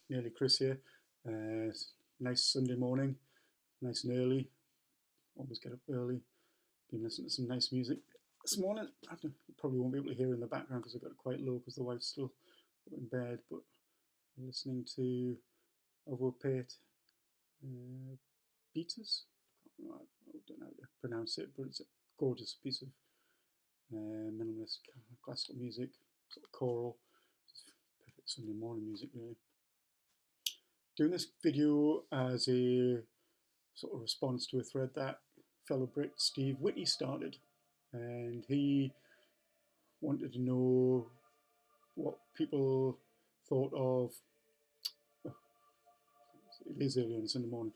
Nearly Chris here. Nice Sunday morning, nice and early. Always get up early. Been listening to some nice music this morning. You probably won't be able to hear in the background because I've got it quite low because the wife's still in bed. But I'm listening to Overpate Beaters. I don't know how to pronounce it, but it's a gorgeous piece of minimalist classical music, sort of choral. Just perfect Sunday morning music, really. Doing this video as a sort of response to a thread that fellow Brit Steve Whitty started, and he wanted to know what people thought of. It is early on Sunday morning,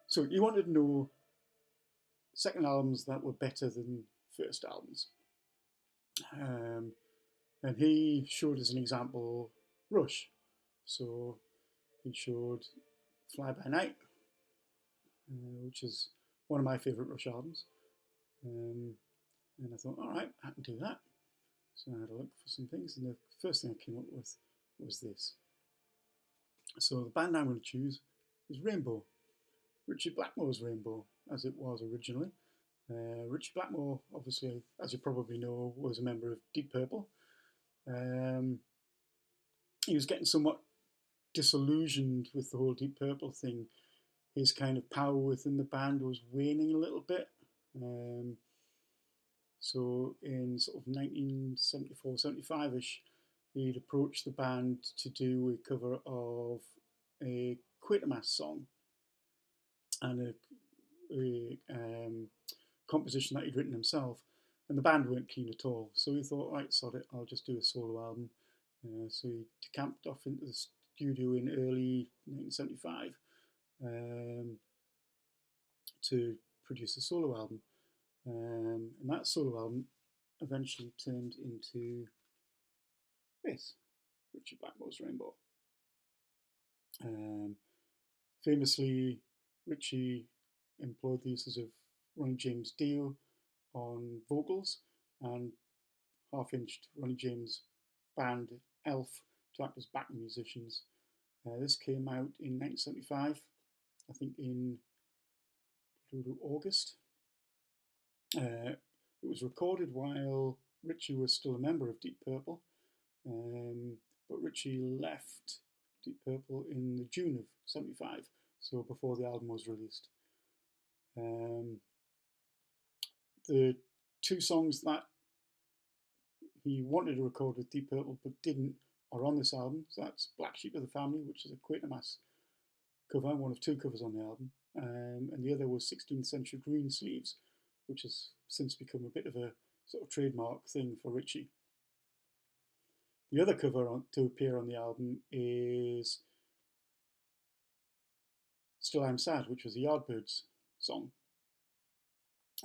so he wanted to know second albums that were better than first albums, and he showed as an example Rush. So he showed Fly By Night, which is one of my favourite Rush albums. And I thought, all right, I can do that. So I had a look for some things, and the first thing I came up with was this. So the band I'm going to choose is Rainbow. Richie Blackmore's Rainbow, as it was originally. Richie Blackmore, obviously, as you probably know, was a member of Deep Purple. He was getting somewhat disillusioned with the whole Deep Purple thing. His kind of power within the band was waning a little bit. So in sort of 1974, 75-ish, he'd approached the band to do a cover of a Quatermass song and a composition that he'd written himself, and the band weren't keen at all. So he thought, right, sod it, I'll just do a solo album. So he decamped off into the studio in early 1975 to produce a solo album. And that solo album eventually turned into this, Richie Blackmore's Rainbow. Famously, Richie employed the uses of Ronnie James Dio on vocals and half-inched Ronnie James band Elf to act as backing musicians. This came out in 1975, I think in August. It was recorded while Richie was still a member of Deep Purple, but Richie left Deep Purple in the June of '75, so before the album was released. The two songs that he wanted to record with Deep Purple but didn't are on this album. So that's Black Sheep of the Family, which is a Quatermass cover, one of two covers on the album, and the other was 16th Century Greensleeves, which has since become a bit of a sort of trademark thing for Richie. The other cover to appear on the album is Still I'm Sad, which was the Yardbirds song.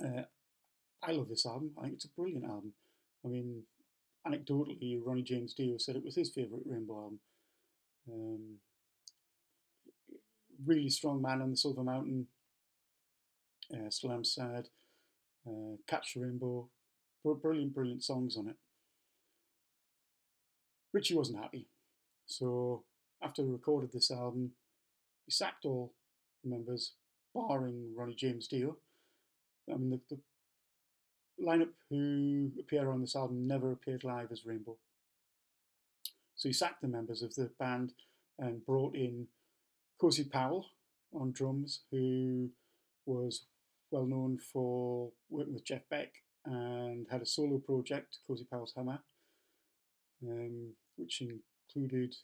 I love this album. I think it's a brilliant album. I mean, anecdotally, Ronnie James Dio said it was his favourite Rainbow album. Really strong Man on the Silver Mountain, Still I'm Sad, Catch the Rainbow, brilliant songs on it. Richie wasn't happy, so after he recorded this album, he sacked all the members, barring Ronnie James Dio. I mean, the lineup who appear on this album never appeared live as Rainbow. So he sacked the members of the band and brought in Cozy Powell on drums, who was well known for working with Jeff Beck and had a solo project, Cozy Powell's Hammer, which included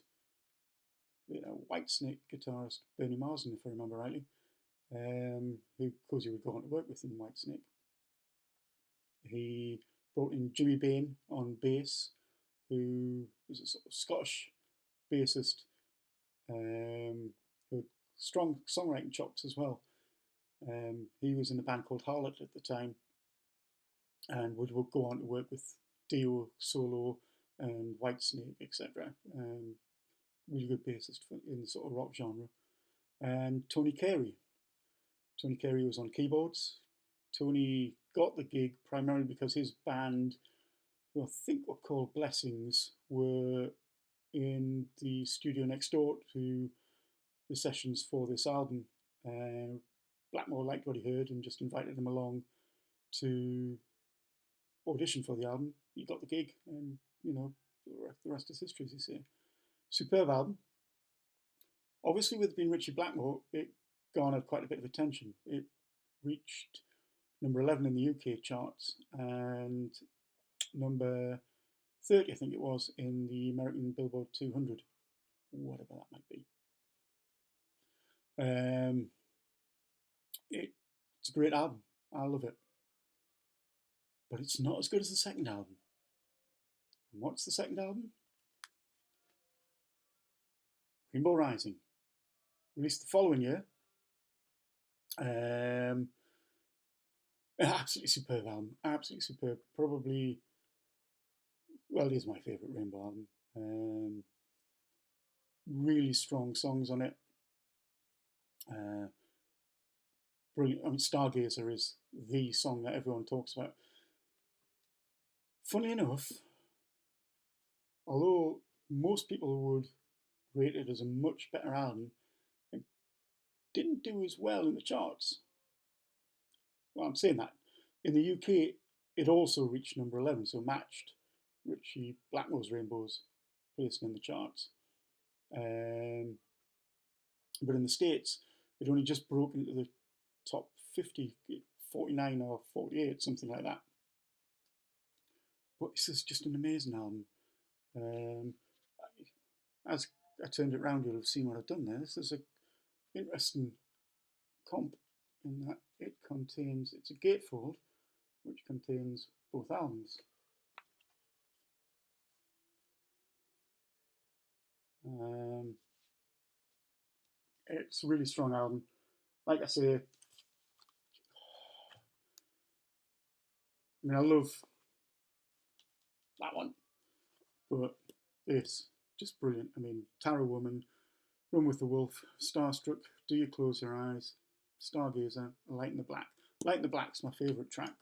Whitesnake guitarist Bernie Marsden, if I remember rightly, who Cozy would go on to work with in Whitesnake. He brought in Jimmy Bain on bass, who was a sort of Scottish bassist who had strong songwriting chops as well. He was in a band called Harlot at the time and would go on to work with Dio solo and Whitesnake, etc. Really good bassist in the sort of rock genre. And Tony Carey. Tony Carey was on keyboards. Tony got the gig primarily because his band, who I think were called Blessings, were in the studio next door to the sessions for this album. Blackmore liked what he heard and just invited him along to audition for the album. He got the gig, and you know, the rest is history, as you say. Superb album. Obviously, with being Richie Blackmore, it garnered quite a bit of attention. It reached number 11 in the UK charts and number 30, I think it was, in the American Billboard 200, whatever that might be. It's a great album. I love it. But it's not as good as the second album. And what's the second album? Rainbow Rising. Released the following year. Absolutely superb album. Absolutely superb. Probably, well, it is my favourite Rainbow album. Really strong songs on it. Brilliant. I mean, Stargazer is the song that everyone talks about. Funny enough, although most people would rate it as a much better album, it didn't do as well in the charts. Well, I'm saying that. In the UK, it also reached number 11, so matched Richie Blackmore's Rainbow's placing in the charts. But in the States, it only just broke into the top 50, 49 or 48, something like that. But this is just an amazing album. As I turned it around, you'll have seen what I've done there. This is an interesting comp in that it's a gatefold which contains both albums. It's a really strong album. Like I say, I love that one, but it's just brilliant. Tara Woman, Run with the Wolf, Starstruck, Do You Close Your Eyes, Stargazer, Light in the Black. Light in the Black's my favourite track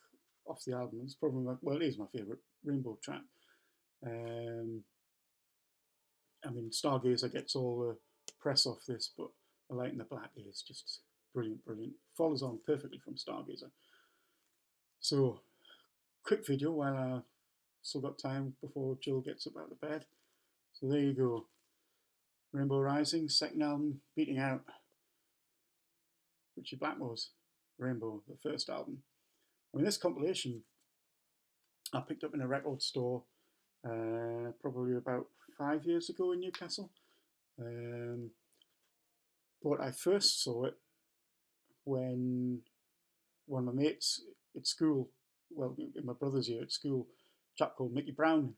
off the album. It's probably it is my favourite Rainbow track. Stargazer gets all the press off this, but Light in the Black is just brilliant, brilliant. Follows on perfectly from Stargazer. So, quick video while I still got time before Jill gets up out of bed. So there you go. Rainbow Rising, second album, beating out Richie Blackmore's Rainbow, the first album. This compilation I picked up in a record store probably about 5 years ago in Newcastle. But I first saw it when one of my mates at school, well, in my brother's year at school, a chap called Mickey Brown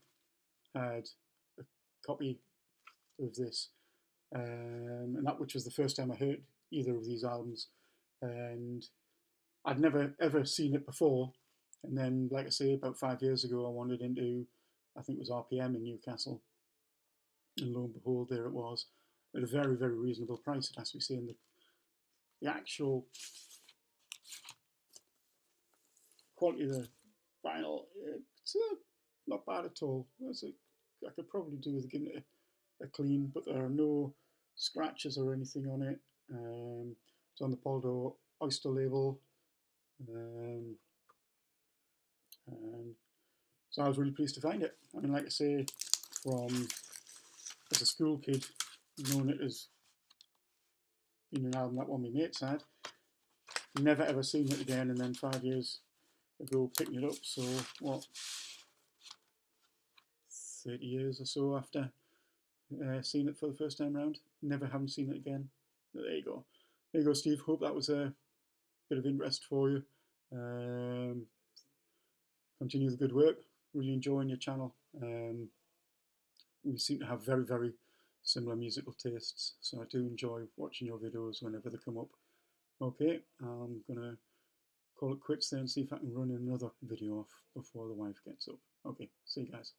had a copy of this, and that which was the first time I heard either of these albums, and I'd never ever seen it before. And then, like I say, about 5 years ago, I wandered into, I think it was RPM in Newcastle, and lo and behold, there it was, at a very, very reasonable price. It has to be saying that the actual quality of the vinyl, it's not bad at all. I could probably do with giving it a clean, but there are no scratches or anything on it. It's on the Poldo Oyster label. And so I was really pleased to find it. Like I say, as a school kid, knowing it as being an album that one of my mates had, never ever seen it again, and then 5 years ago picking it up, so what, 30 years or so after seeing it for the first time round, never haven't seen it again. There you go. There you go, Steve. Hope that was a bit of interest for you. Continue the good work. Really enjoying your channel. We seem to have very, very similar musical tastes, so I do enjoy watching your videos whenever they come up. Okay, I'm gonna call it quits there and see if I can run another video off before the wife gets up. Okay, see you guys.